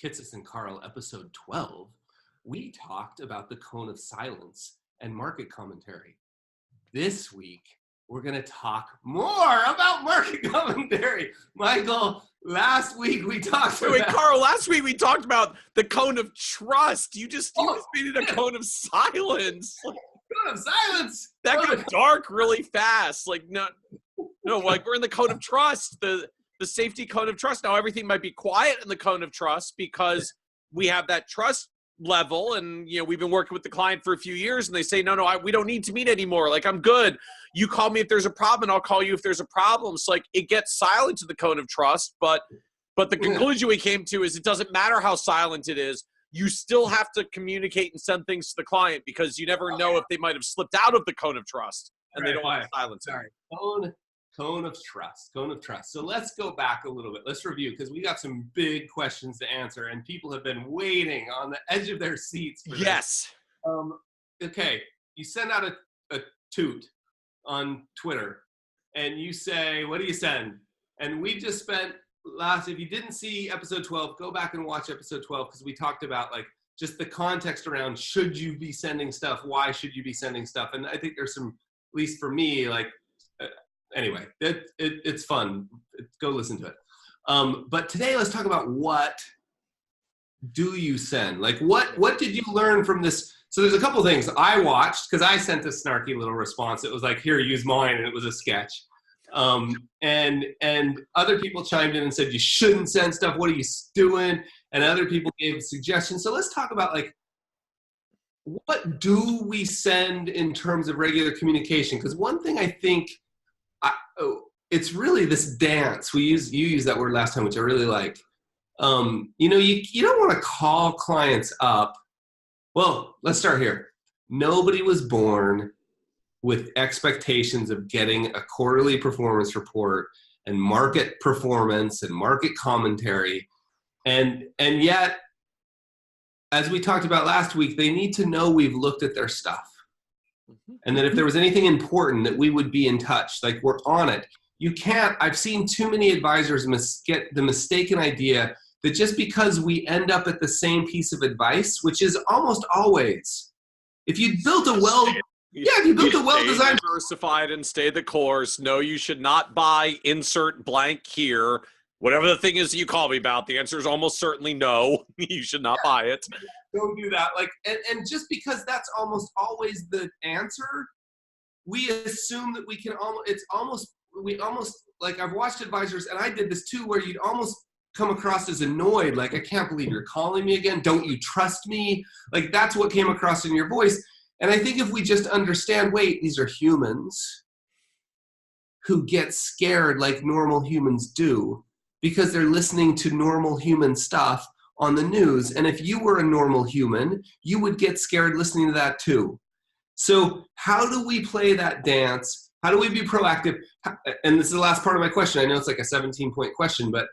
Kitces and Carl, episode 12, we talked about the cone of silence and market commentary. This week, we're going to talk more about market commentary. Michael, last week we talked about... Wait, Carl, last week we talked about the cone of trust. You just made it a cone of silence. Cone of silence! That got dark really fast. Like, like we're in the cone of trust, the safety cone of trust. Now everything might be quiet in the cone of trust because we have that trust level, and we've been working with the client for a few years, and they say, no, we don't need to meet anymore. Like, I'm good. You call me if there's a problem, and I'll call you if there's a problem. So like, it gets silent to the cone of trust, but the conclusion we came to is it doesn't matter how silent it is. You still have to communicate and send things to the client because you never know if they might have slipped out of the cone of trust and they don't want to silence it. Cone of trust. So let's go back a little bit. Let's review because we got some big questions to answer and people have been waiting on the edge of their seats for yes. this. Okay, you send out a toot on Twitter and you say, what do you send? And we just spent if you didn't see episode 12, go back and watch episode 12 because we talked about like just the context around should you be sending stuff? Why should you be sending stuff? And I think there's some, at least for me, like, anyway, it's fun. Go listen to it. But today, let's talk about what do you send? Like, what did you learn from this? So there's a couple things I watched because I sent a snarky little response. It was like, here, use mine, and it was a sketch. And other people chimed in and said, you shouldn't send stuff. What are you doing? And other people gave suggestions. So let's talk about like, what do we send in terms of regular communication? Because one thing I think, it's really this dance. You used that word last time, which I really like. You don't want to call clients up. Well, let's start here. Nobody was born with expectations of getting a quarterly performance report and market performance and market commentary. And yet, as we talked about last week, they need to know we've looked at their stuff. And that if there was anything important that we would be in touch, like we're on it. I've seen too many advisors get the mistaken idea that just because we end up at the same piece of advice, which is almost always, if you built a well-designed, diversified and stay the course. No, you should not buy insert blank here. Whatever the thing is that you call me about, the answer is almost certainly no. You should not buy it. Don't do that. Like, and just because that's almost always the answer, we assume that we can almost, like I've watched advisors, and I did this too, where you'd almost come across as annoyed. Like, I can't believe you're calling me again. Don't you trust me? Like, that's what came across in your voice. And I think if we just understand, wait, these are humans who get scared like normal humans do because they're listening to normal human stuff on the news. And if you were a normal human, you would get scared listening to that too. So how do we play that dance? How do we be proactive? And this is the last part of my question. I know it's like a 17-point question, but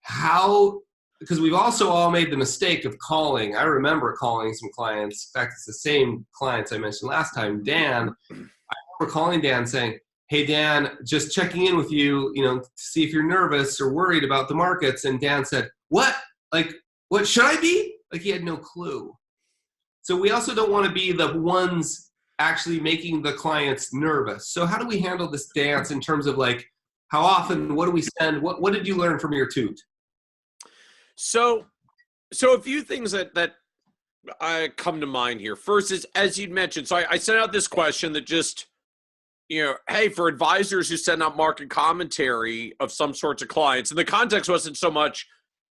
how, because we've also all made the mistake of calling. I remember calling some clients. In fact, it's the same clients I mentioned last time. Dan, I remember calling Dan saying, hey, Dan, just checking in with you, to see if you're nervous or worried about the markets. And Dan said, what? Like, what should I be? Like, he had no clue. So we also don't want to be the ones actually making the clients nervous. So how do we handle this dance in terms of like, how often, what do we send? What did you learn from your toot? So a few things that come to mind here. First is, as you'd mentioned, so I sent out this question that just, hey, for advisors who send out market commentary of some sorts of clients, and the context wasn't so much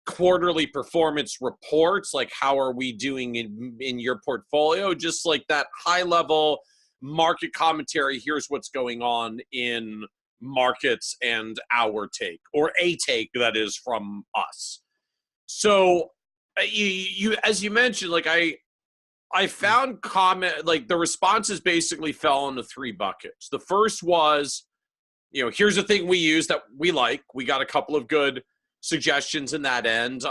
quarterly performance reports, like how are we doing in your portfolio, just like that high level market commentary. Here's what's going on in markets and our take, or a take that is from us. So you as you mentioned, like I found like the responses basically fell into three buckets. The first was, here's a thing we use that we like. We got a couple of good suggestions in that end.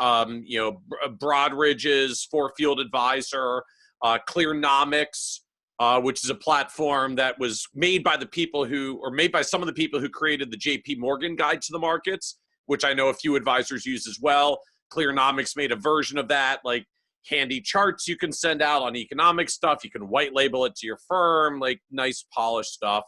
Broadridge's Four-Field Advisor, Clearnomics, which is a platform that was made by some of the people who created the JP Morgan Guide to the Markets, which I know a few advisors use as well. Clearnomics made a version of that, like handy charts you can send out on economic stuff. You can white label it to your firm, like nice polished stuff.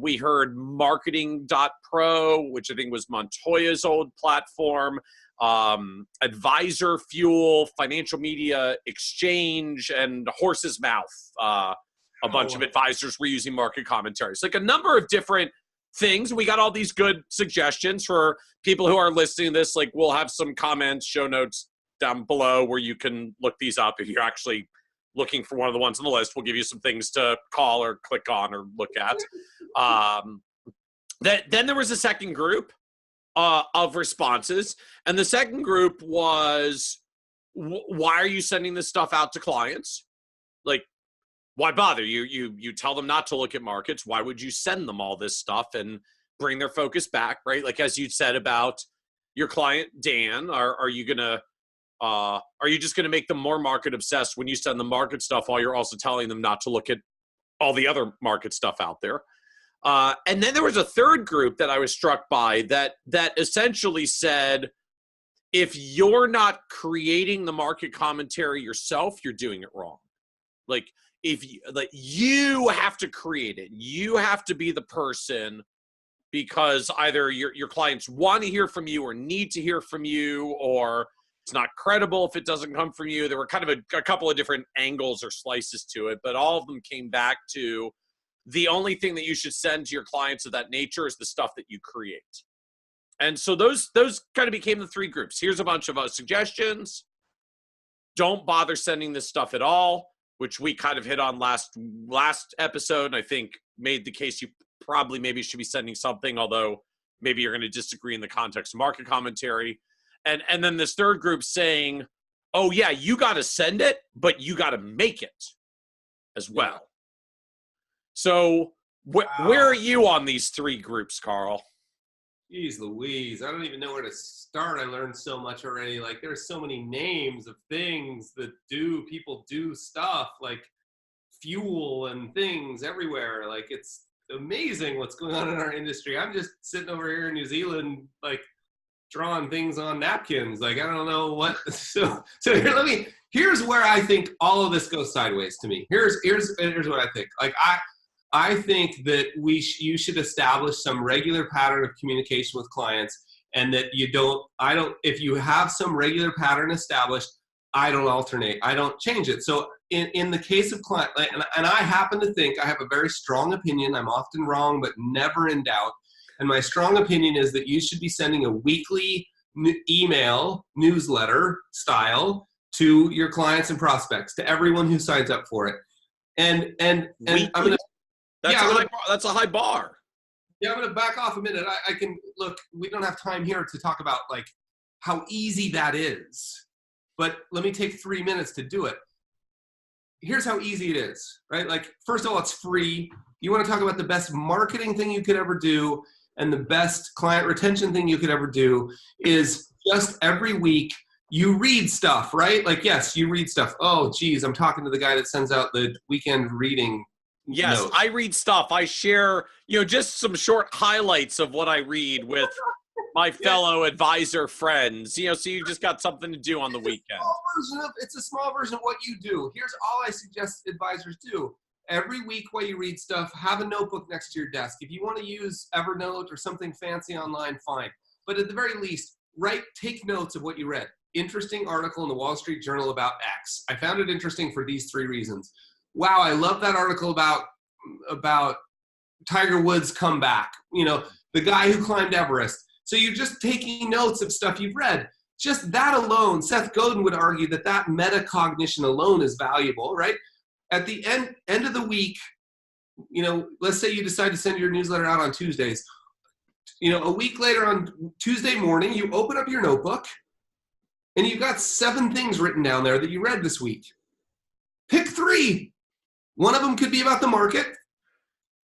We heard marketing.pro, which I think was Montoya's old platform, Advisor Fuel, Financial Media Exchange, and Horse's Mouth. A bunch of advisors were using market commentaries. Like a number of different things. We got all these good suggestions for people who are listening to this. Like we'll have some comments, show notes down below where you can look these up if you're actually looking for one of the ones on the list. We'll give you some things to call or click on or look at. Then there was a second group of responses. And the second group was, why are you sending this stuff out to clients? Like, why bother? You tell them not to look at markets. Why would you send them all this stuff and bring their focus back, right? Like as you said about your client, Dan, are you just going to make them more market obsessed when you send them market stuff while you're also telling them not to look at all the other market stuff out there? And then there was a third group that I was struck by that essentially said, if you're not creating the market commentary yourself, you're doing it wrong. Like you have to create it. You have to be the person, because either your clients want to hear from you or need to hear from you, or it's not credible if it doesn't come from you. There were kind of a couple of different angles or slices to it, but all of them came back to the only thing that you should send to your clients of that nature is the stuff that you create. And so those kind of became the three groups. Here's a bunch of suggestions. Don't bother sending this stuff at all, which we kind of hit on last episode. And I think made the case you probably maybe should be sending something, although maybe you're going to disagree in the context of market commentary. And then this third group saying, oh yeah, you got to send it, but you got to make it as well. So where are you on these three groups, Carl? Jeez Louise, I don't even know where to start. I learned so much already. Like there's so many names of things that people do stuff, like fuel and things everywhere. Like it's amazing what's going on in our industry. I'm just sitting over here in New Zealand, like drawing things on napkins. Like, I don't know what, so here's where I think all of this goes sideways to me. Here's what I think. Like I think that you should establish some regular pattern of communication with clients, and that if you have some regular pattern established, I don't alternate. I don't change it. So in the case of client, and I happen to think I have a very strong opinion. I'm often wrong, but never in doubt. And my strong opinion is that you should be sending a weekly email newsletter style to your clients and prospects, to everyone who signs up for it. And I'm going to, that's a high bar. Yeah, I'm going to back off a minute. I can look. We don't have time here to talk about like how easy that is, but let me take 3 minutes to do it. Here's how easy it is, right? Like, first of all, it's free. You want to talk about the best marketing thing you could ever do and the best client retention thing you could ever do is just every week you read stuff, right? Like, yes, you read stuff. Oh, geez, I'm talking to the guy that sends out the weekend reading. Yes, notes. I read stuff. I share, just some short highlights of what I read with my fellow advisor friends, so you just got something to do on the weekend. It's a small version of what you do. Here's all I suggest advisors do. Every week while you read stuff, have a notebook next to your desk. If you want to use Evernote or something fancy online, fine. But at the very least, take notes of what you read. Interesting article in the Wall Street Journal about X. I found it interesting for these 3 reasons. Wow, I love that article about Tiger Woods' comeback. The guy who climbed Everest. So you're just taking notes of stuff you've read. Just that alone, Seth Godin would argue that metacognition alone is valuable, right? At the end of the week, let's say you decide to send your newsletter out on Tuesdays. A week later on Tuesday morning, you open up your notebook and you've got 7 things written down there that you read this week. Pick 3. One of them could be about the market.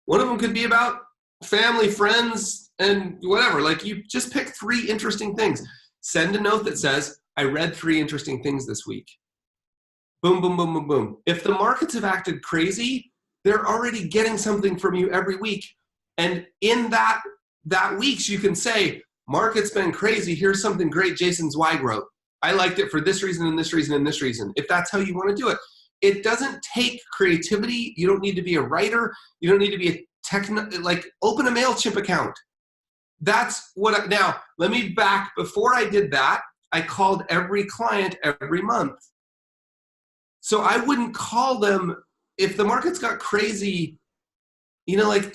One of them could be about family, friends, and whatever. Like, you just pick 3 interesting things. Send a note that says, I read 3 interesting things this week. Boom, boom, boom, boom, boom. If the markets have acted crazy, they're already getting something from you every week. And in that weeks, you can say, market's been crazy. Here's something great Jason Zweig wrote. I liked it for this reason and this reason and this reason. If that's how you want to do it. It doesn't take creativity. You don't need to be a writer. You don't need to be a open a MailChimp account. That's what, now let me back, before I did that, I called every client every month. So I wouldn't call them if the market's got crazy, unless,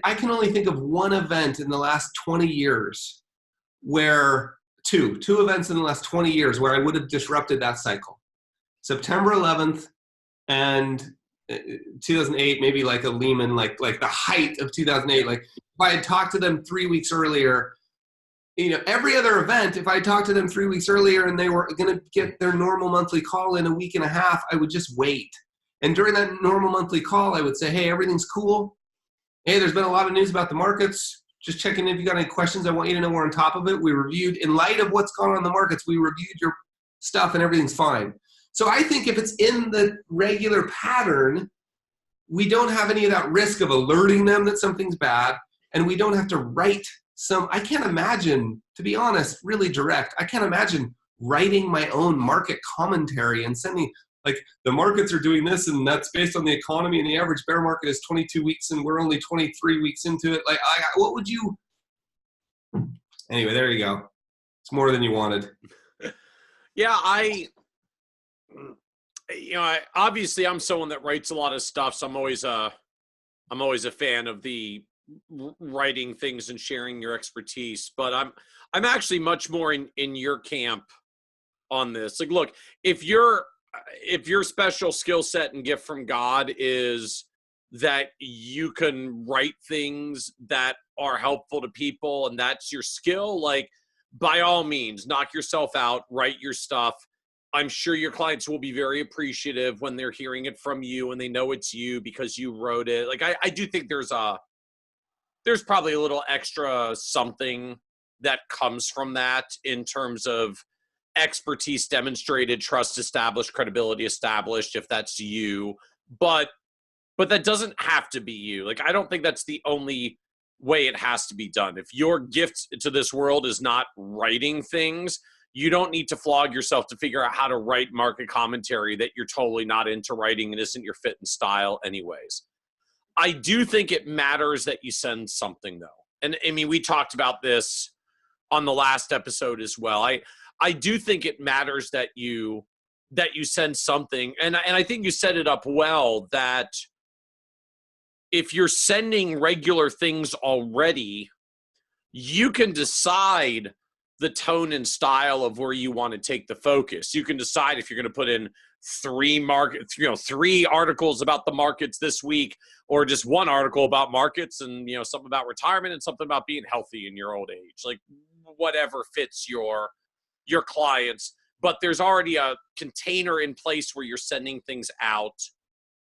I can only think of one event in the last 20 years where, two events in the last 20 years where I would have disrupted that cycle. September 11th and 2008, maybe like a Lehman, like the height of 2008. Like if I had talked to them 3 weeks earlier, every other event, if I talked to them 3 weeks earlier and they were going to get their normal monthly call in a week and a half, I would just wait. And during that normal monthly call, I would say, hey, everything's cool. Hey, there's been a lot of news about the markets. Just checking if you got any questions. I want you to know we're on top of it. We reviewed, in light of what's gone on in the markets, we reviewed your stuff and everything's fine. So I think if it's in the regular pattern, we don't have any of that risk of alerting them that something's bad, and we don't have to write I can't imagine, to be honest, really direct, I can't imagine writing my own market commentary and sending, like, the markets are doing this and that's based on the economy and the average bear market is 22 weeks and we're only 23 weeks into it. Like, what would you, anyway, there you go. It's more than you wanted. Yeah, obviously I'm someone that writes a lot of stuff, so I'm always a fan of the writing things and sharing your expertise. But I'm actually much more in your camp on this. Like, look, if your special skill set and gift from God is that you can write things that are helpful to people and that's your skill, like, by all means, knock yourself out, write your stuff. I'm sure your clients will be very appreciative when they're hearing it from you and they know it's you because you wrote it. Like, I do think there's probably a little extra something that comes from that in terms of expertise demonstrated, trust established, credibility established, if that's you. But that doesn't have to be you. Like, I don't think that's the only way it has to be done. If your gift to this world is not writing things, you don't need to flog yourself to figure out how to write market commentary that you're totally not into writing and isn't your fit and style anyways. I do think it matters that you send something, though. And I mean, we talked about this on the last episode as well. I do think it matters that you send something. And I think you set it up well, that if you're sending regular things already, you can decide the tone and style of where you want to take the focus. You can decide if you're going to put in 3 articles about the markets this week, or just 1 article about markets and, something about retirement and something about being healthy in your old age, like whatever fits your clients. But there's already a container in place where you're sending things out,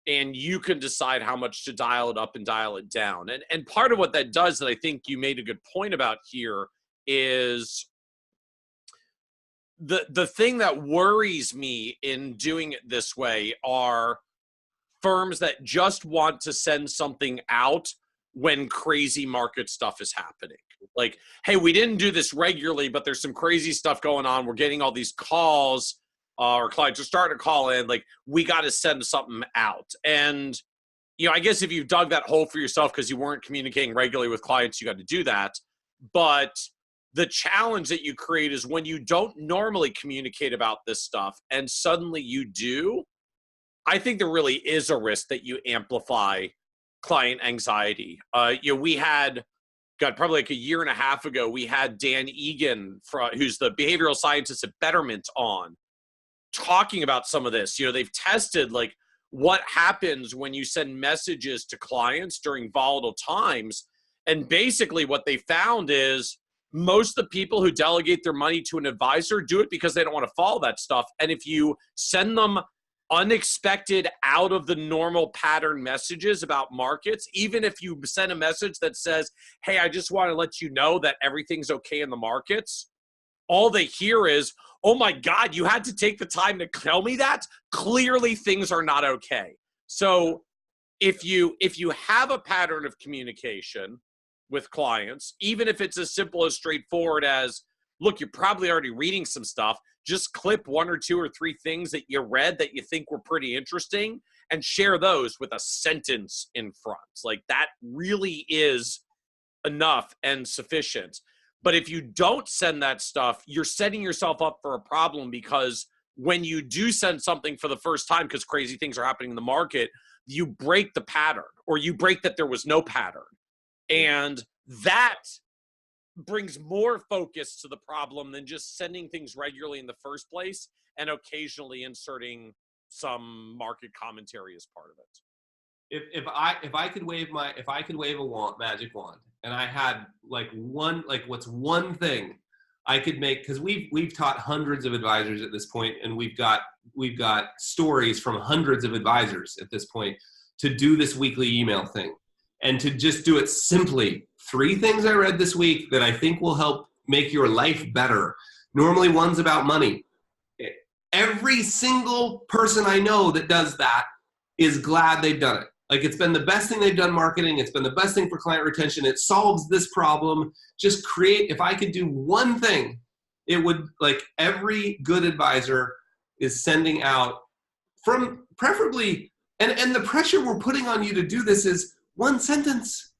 and you can decide how much to dial it up and dial it down. And part of what that does, that I think you made a good point about here, is the thing that worries me in doing it this way are firms that just want to send something out when crazy market stuff is happening. Like, hey, we didn't do this regularly, but there's some crazy stuff going on. We're getting all these calls. Our clients are starting to call in. Like, we got to send something out. And, I guess if you've dug that hole for yourself because you weren't communicating regularly with clients, you got to do that. But the challenge that you create is when you don't normally communicate about this stuff and suddenly you do, I think there really is a risk that you amplify client anxiety. We had, probably like a year and a half ago, we had Dan Egan, who's the behavioral scientist at Betterment, on talking about some of this. They've tested like what happens when you send messages to clients during volatile times. And basically what they found is most of the people who delegate their money to an advisor do it because they don't want to follow that stuff. And if you send them unexpected, out of the normal pattern messages about markets, even if you send a message that says, hey, I just want to let you know that everything's okay in the markets, all they hear is, oh my God, you had to take the time to tell me that? Clearly things are not okay. So if you have a pattern of communication, with clients, even if it's as simple as straightforward as, look, you're probably already reading some stuff. Just clip 1 or 2 or 3 things that you read that you think were pretty interesting and share those with a sentence in front. Like, that really is enough and sufficient. But if you don't send that stuff, you're setting yourself up for a problem, because when you do send something for the first time, because crazy things are happening in the market, you break the pattern, or you break that there was no pattern. And that brings more focus to the problem than just sending things regularly in the first place and occasionally inserting some market commentary as part of it. If I could wave a magic wand, and I had what's one thing I could make, because we've taught hundreds of advisors at this point, and we've got stories from hundreds of advisors at this point to do this weekly email thing, and to just do it simply. 3 things I read this week that I think will help make your life better. Normally one's about money. Every single person I know that does that is glad they've done it. Like, it's been the best thing they've done marketing. It's been the best thing for client retention. It solves this problem. Just create, if I could do one thing, it would, like, every good advisor is sending out from preferably, and the pressure we're putting on you to do this is 1 sentence.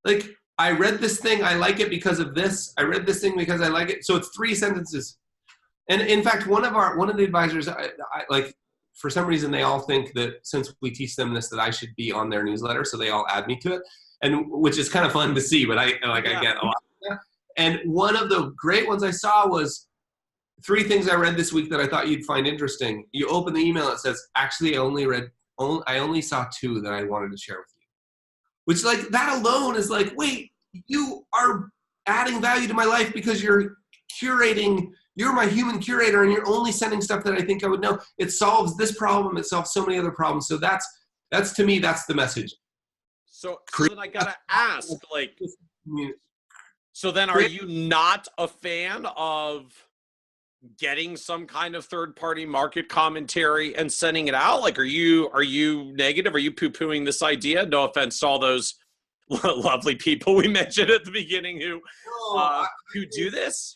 Like, I read this thing, I like it because of this. I read this thing because I like it. So it's 3 sentences. And in fact, one of the advisors, I like, for some reason, they all think that since we teach them this, that I should be on their newsletter. So they all add me to it, and which is kind of fun to see, but I get a lot of that. And one of the great ones I saw was 3 things I read this week that I thought you'd find interesting. You open the email, it says, actually, I only saw 2 that I wanted to share with you. Which, like, that alone is like, wait, you are adding value to my life because you're curating. You're my human curator, and you're only sending stuff that I think I would know. It solves this problem. It solves so many other problems. So that's to me, that's the message. So then I gotta ask, like, so then are you not a fan of getting some kind of third-party market commentary and sending it out? Like, are you negative? Are you poo-pooing this idea? No offense to all those lovely people we mentioned at the beginning who do this.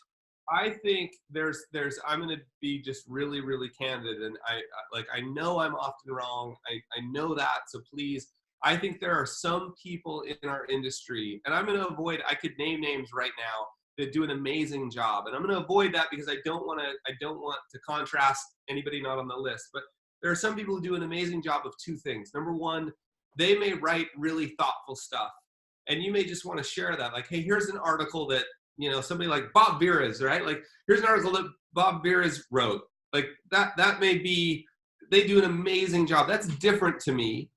I think there's I'm going to be just really, really candid. And I know I'm often wrong. I know that. So please, I think there are some people in our industry, and I'm going to avoid, I could name names right now, that do an amazing job. And I'm going to avoid that because I don't want to contrast anybody not on the list. But there are some people who do an amazing job of 2 things. Number one, they may write really thoughtful stuff, and you may just want to share that. Like, hey, here's an article that, somebody like Bob Vera's, right? Like, here's an article that Bob Vera's wrote. Like, that may be, they do an amazing job. That's different to me.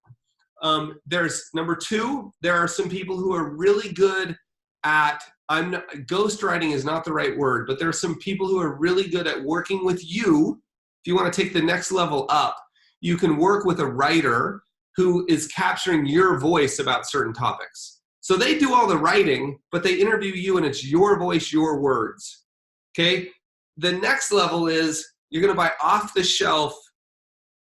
There's number 2, there are some people who are really good at, ghostwriting is not the right word, but there are some people who are really good at working with you. If you want to take the next level up, you can work with a writer who is capturing your voice about certain topics. So they do all the writing, but they interview you, and it's your voice, your words. Okay? The next level is you're going to buy off-the-shelf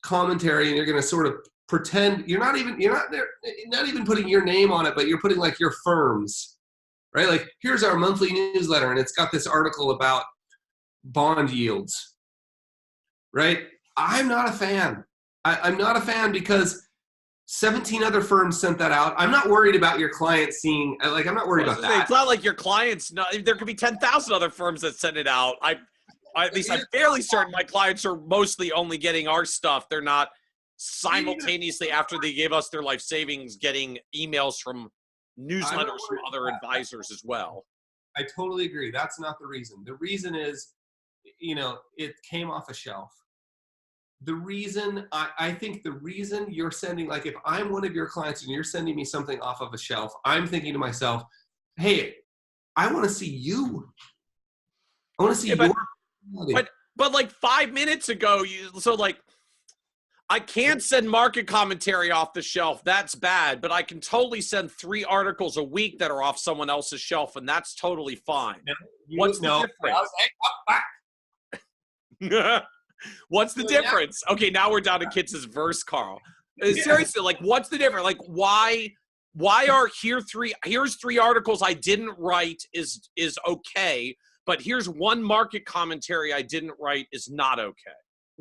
commentary, and you're going to sort of pretend you're not even putting your name on it, but you're putting like your firm's, right? Like, here's our monthly newsletter, and it's got this article about bond yields, right? I'm not a fan. I'm not a fan because 17 other firms sent that out. I'm not worried about your clients seeing, like, I'm not worried about that. It's not like your clients, there could be 10,000 other firms that send it out. At least I'm fairly certain my clients are mostly only getting our stuff. They're not simultaneously, after they gave us their life savings, getting emails from newsletters from other advisors as well. I totally agree. That's not the reason. The reason is, it came off a shelf. The reason, I think the reason you're sending, like, if I'm one of your clients and you're sending me something off of a shelf, I'm thinking to myself, hey, I want to see you. I want to see your. But like 5 minutes ago, I can't send market commentary off the shelf. That's bad. But I can totally send 3 articles a week that are off someone else's shelf, and that's totally fine. What's the difference? What's the difference? Okay, now we're down to Kitces' verse, Carl. Seriously, like, what's the difference? Like, why why are here's three articles I didn't write is okay, but here's one market commentary I didn't write is not okay.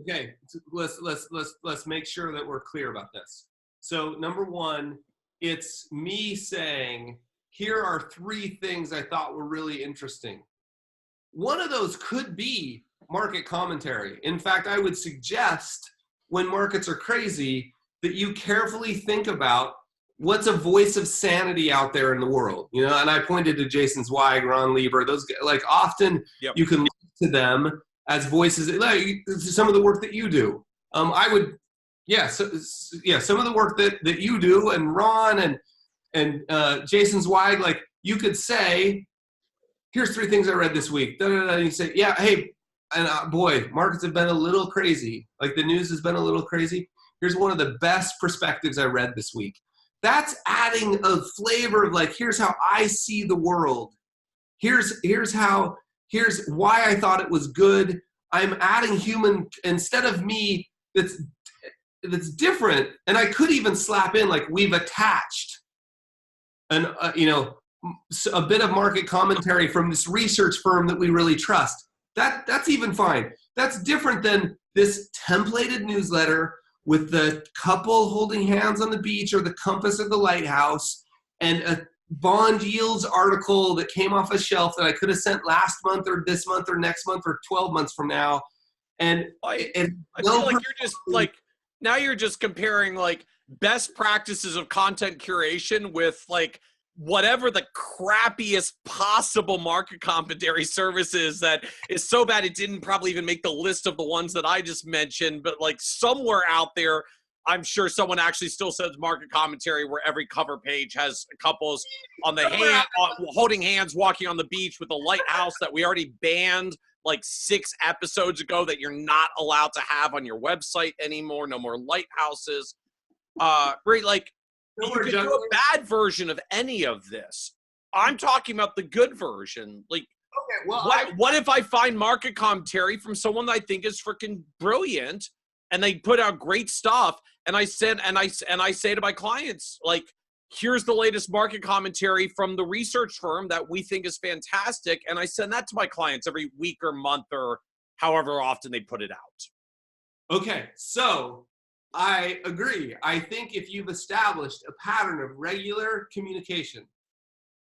Okay, let's make sure that we're clear about this. So number one, it's me saying, here are 3 things I thought were really interesting. One of those could be market commentary. In fact, I would suggest when markets are crazy that you carefully think about what's a voice of sanity out there in the world. You know, and I pointed to Jason Zweig, Ron Lieber, those, like, often you can look to them as voices, like some of the work that you do. I would, some of the work that you do, and Ron and Jason Zweig, like, you could say, here's 3 things I read this week. And you say, yeah, hey, and boy, markets have been a little crazy. Like, the news has been a little crazy. Here's one of the best perspectives I read this week. That's adding a flavor of, like, here's how I see the world. Here's why I thought it was good. I'm adding human, instead of me, that's different. And I could even slap in, like, we've attached a bit of market commentary from this research firm that we really trust. That's even fine. That's different than this templated newsletter with the couple holding hands on the beach or the compass of the lighthouse and a bond yields article that came off a shelf that I could have sent last month or this month or next month or 12 months from now. And I feel like you're just like, now you're just comparing like best practices of content curation with like whatever the crappiest possible market commentary services that is so bad it didn't probably even make the list of the ones that I just mentioned, but like somewhere out there, I'm sure someone actually still says market commentary where every cover page has couples on the hand, holding hands, walking on the beach with a lighthouse that we already banned like 6 episodes ago that you're not allowed to have on your website anymore. No more lighthouses. Right, like, you could do a bad version of any of this. I'm talking about the good version. Like, okay, well, what if I find market commentary from someone that I think is freaking brilliant, and they put out great stuff, and I say to my clients, like, here's the latest market commentary from the research firm that we think is fantastic, and I send that to my clients every week or month or however often they put it out. Okay, so I agree. I think if you've established a pattern of regular communication,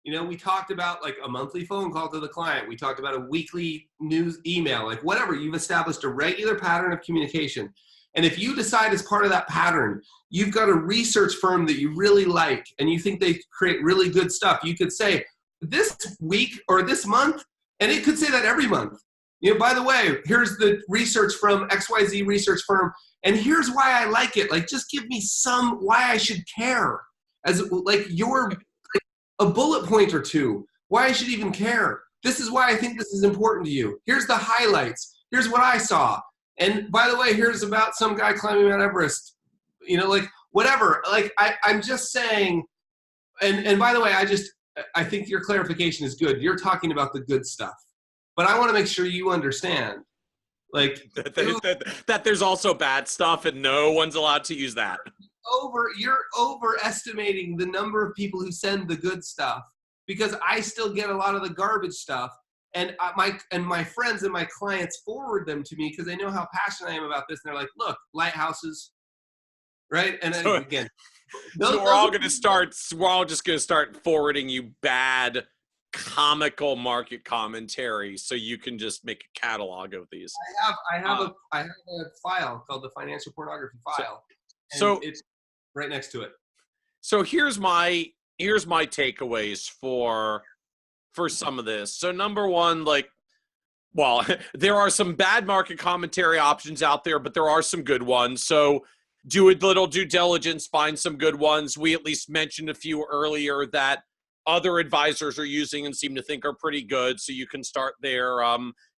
you know, we talked about like a monthly phone call to the client. We talked about a weekly news email, like whatever. You've established a regular pattern of communication. And if you decide as part of that pattern, you've got a research firm that you really like and you think they create really good stuff, you could say this week or this month, and it could say that every month. You know, by the way, here's the research from XYZ research firm, and here's why I like it. Like, just give me some why I should care, as like a bullet point or 2, why I should even care. This is why I think this is important to you. Here's the highlights. Here's what I saw. And by the way, here's about some guy climbing Mount Everest. You know, like whatever. Like I'm just saying. And by the way, I think your clarification is good. You're talking about the good stuff. But I want to make sure you understand, like, that there's also bad stuff and no one's allowed to use that. You're overestimating the number of people who send the good stuff, because I still get a lot of the garbage stuff, and my friends and my clients forward them to me because they know how passionate I am about this, and they're like, look, lighthouses, right? And so, again, so we're all just gonna start forwarding you bad comical market commentary so you can just make a catalog of these. I have a file called the financial pornography file. So it's right next to it. So here's my takeaways for some of this. So number one, like, well, there are some bad market commentary options out there, but there are some good ones. So do a little due diligence, find some good ones. We at least mentioned a few earlier that other advisors are using and seem to think are pretty good. So you can start there.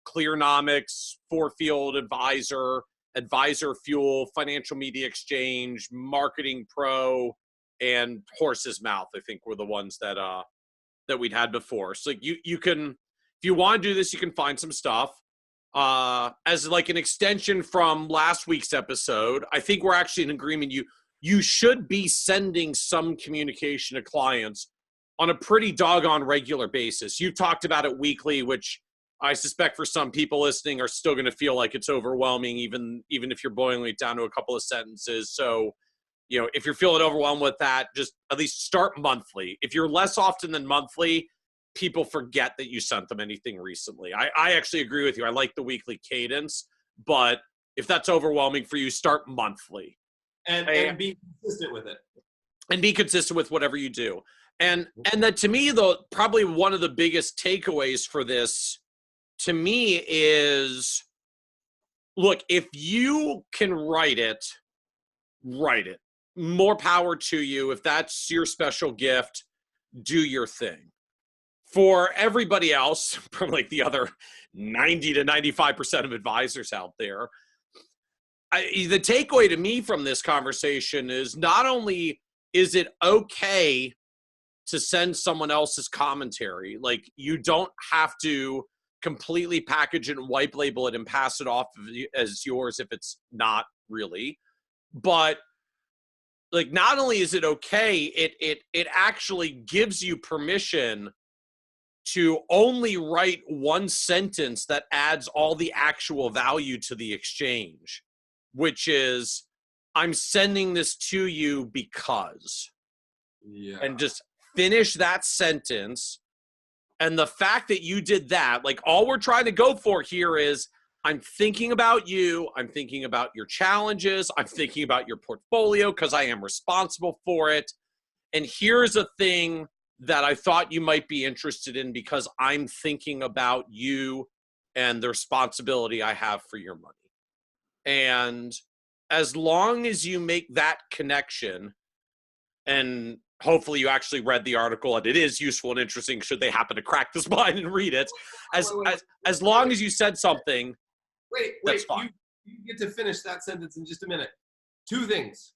Clearnomics, Fourfield Advisor, Advisor Fuel, Financial Media Exchange, Marketing Pro, and Horse's Mouth, I think, were the ones that we'd had before. So you can, if you want to do this, you can find some stuff. As like an extension from last week's episode, I think we're actually in agreement. you should be sending some communication to clients on a pretty doggone regular basis. You've talked about it weekly, which I suspect for some people listening are still going to feel like it's overwhelming, even if you're boiling it down to a couple of sentences. So, if you're feeling overwhelmed with that, just at least start monthly. If you're less often than monthly, people forget that you sent them anything recently. I actually agree with you. I like the weekly cadence, but if that's overwhelming for you, start monthly. And be consistent with it. And be consistent with whatever you do. And that, to me, though, probably one of the biggest takeaways for this, to me, is, look, if you can write it. More power to you. If that's your special gift, do your thing. For everybody else, from like the other 90 to 95% of advisors out there, the takeaway to me from this conversation is, not only is it okay to send someone else's commentary, like, you don't have to completely package it and white label it and pass it off as yours if it's not really, but like, not only is it okay, it actually gives you permission to only write one sentence that adds all the actual value to the exchange, which is, I'm sending this to you because. Yeah. And just finish that sentence. And the fact that you did that, like, all we're trying to go for here is, I'm thinking about you. I'm thinking about your challenges. I'm thinking about your portfolio because I am responsible for it. And here's a thing that I thought you might be interested in because I'm thinking about you and the responsibility I have for your money. And as long as you make that connection, and hopefully you actually read the article and it is useful and interesting should they happen to crack this line and read it, as long as you said something. Wait, that's fine. You get to finish that sentence in just a minute. Two things.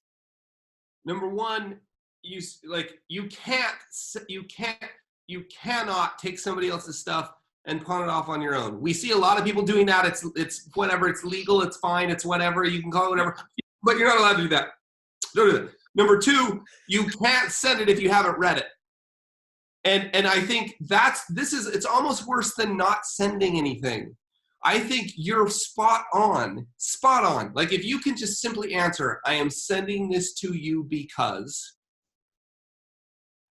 Number one, you cannot take somebody else's stuff and pawn it off on your own. We see a lot of people doing that. It's whatever. It's legal. It's fine. It's whatever. You can call it whatever. But you're not allowed to do that. Don't do that. Number two, you can't send it if you haven't read it. And I think it's almost worse than not sending anything. I think you're spot on. Like, if you can just simply answer, I am sending this to you because,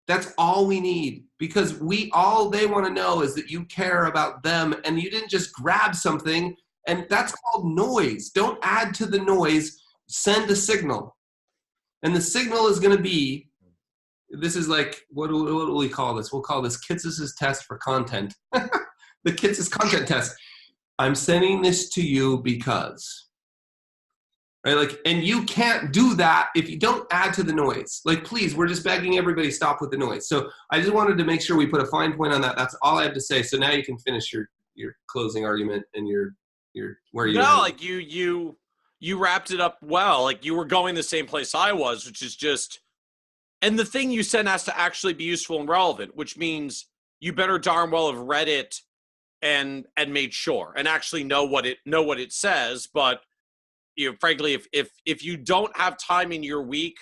that's all we need. Because all they want to know is that you care about them and you didn't just grab something, and that's called noise. Don't add to the noise, send a signal. And the signal is going to be, this is like, what do we call this? We'll call this Kitces' test for content. The Kitces content test. I'm sending this to you because, right? Like, and you can't do that if you don't add to the noise. Like, please, we're just begging everybody, stop with the noise. So I just wanted to make sure we put a fine point on that. That's all I have to say. So now you can finish your closing argument and your where you. No, like you wrapped it up well. Like, you were going the same place I was, which is just, and the thing you said has to actually be useful and relevant, which means you better darn well have read it and made sure and actually know what it says. But frankly, if you don't have time in your week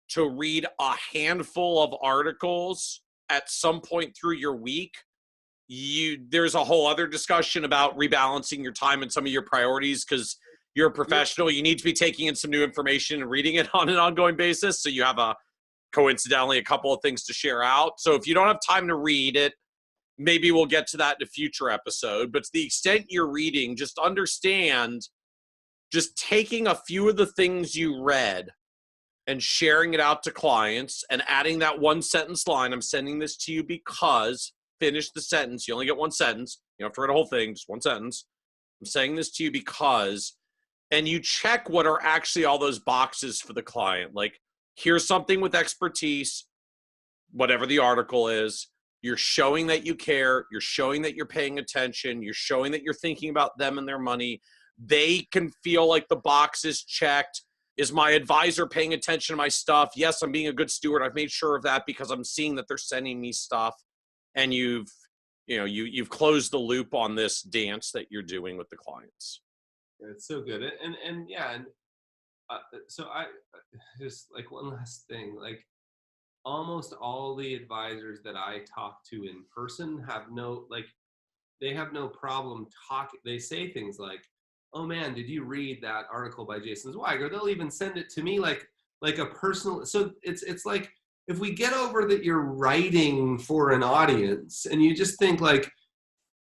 to read a handful of articles at some point through your week, there's a whole other discussion about rebalancing your time and some of your priorities, because you're a professional. You need to be taking in some new information and reading it on an ongoing basis. So you have coincidentally a couple of things to share out. So if you don't have time to read it, maybe we'll get to that in a future episode. But to the extent you're reading, just understand, just taking a few of the things you read and sharing it out to clients and adding that one sentence line, I'm sending this to you because, finish the sentence. You only get one sentence. You don't have to read a whole thing, just one sentence. I'm saying this to you because, and you check what are actually all those boxes for the client. Like, here's something with expertise, whatever the article is. You're showing that you care. You're showing that you're paying attention. You're showing that you're thinking about them and their money. They can feel like the box is checked. Is my advisor paying attention to my stuff? Yes, I'm being a good steward. I've made sure of that because I'm seeing that they're sending me stuff. And you've closed the loop on this dance that you're doing with the clients. Yeah, it's so good. And so I just like one last thing, like almost all the advisors that I talk to in person have no, like, they have no problem talking. They say things like, "Oh man, did you read that article by Jason Zweig?" Or they'll even send it to me like a personal. So it's like if we get over that you're writing for an audience and you just think like,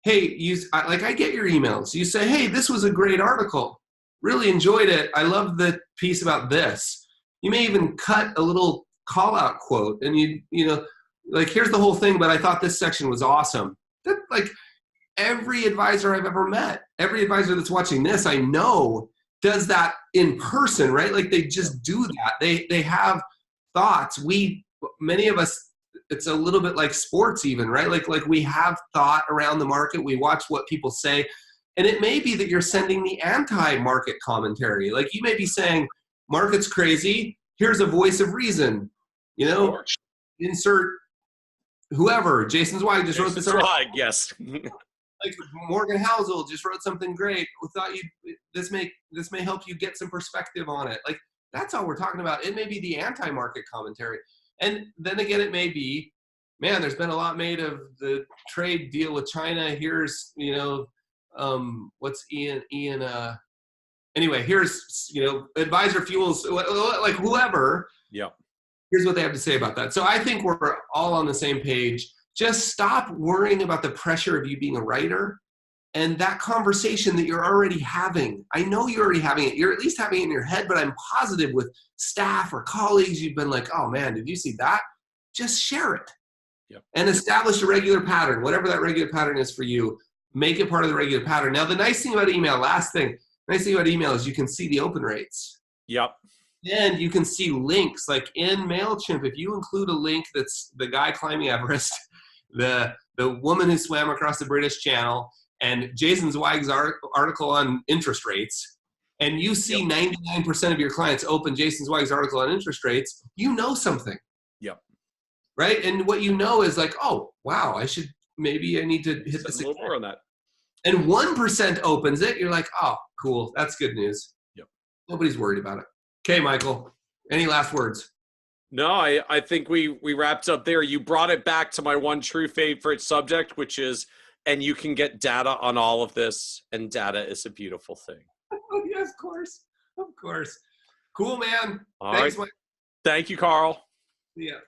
"Hey, like I get your emails. You say, "Hey, this was a great article. Really enjoyed it. I love the piece about this." You may even cut a little call out quote and you know, like, "Here's the whole thing, but I thought this section was awesome." That, like, every advisor I've ever met, every advisor that's watching this, I know does that in person, right? Like they just do that. They have thoughts. Many of us, it's a little bit like sports even, right? Like we have thought around the market. We watch what people say. And it may be that you're sending the anti-market commentary. Like you may be saying, "Market's crazy. Here's a voice of reason." You know, Sure. insert whoever. Jason Zweig just wrote this article. Zweig, yes. Like Morgan Housel just wrote something great. We thought this may help you get some perspective on it. Like that's all we're talking about. It may be the anti-market commentary, and then again, it may be, man, there's been a lot made of the trade deal with China. Here's what's Ian. Anyway, here's Advisor Fuels, like whoever. Yeah. Here's what they have to say about that. So I think we're all on the same page. Just stop worrying about the pressure of you being a writer and that conversation that you're already having. I know you're already having it. You're at least having it in your head, but I'm positive with staff or colleagues, you've been like, "Oh man, did you see that?" Just share it. Yep. And establish a regular pattern, whatever that regular pattern is for you. Make it part of the regular pattern. Now, the nice thing about email, last thing, nice thing about email is you can see the open rates. Yep. And you can see links. Like in MailChimp, if you include a link that's the guy climbing Everest, the woman who swam across the British Channel, and Jason Zweig's article on interest rates, and you see 99% of your clients open Jason Zweig's article on interest rates, you know something. Yep. Right? And what you know is like, "Oh, wow, maybe I need to hit this a little more on that." And 1% opens it, you're like, "Oh, cool, that's good news." Yep. Nobody's worried about it. Okay, Michael, any last words? No, I think we wrapped up there. You brought it back to my one true favorite subject, which is, and you can get data on all of this, and data is a beautiful thing. Oh, yeah, of course. Of course. Cool, man. All Thanks, right. Mike. Thank you, Carl. Yeah.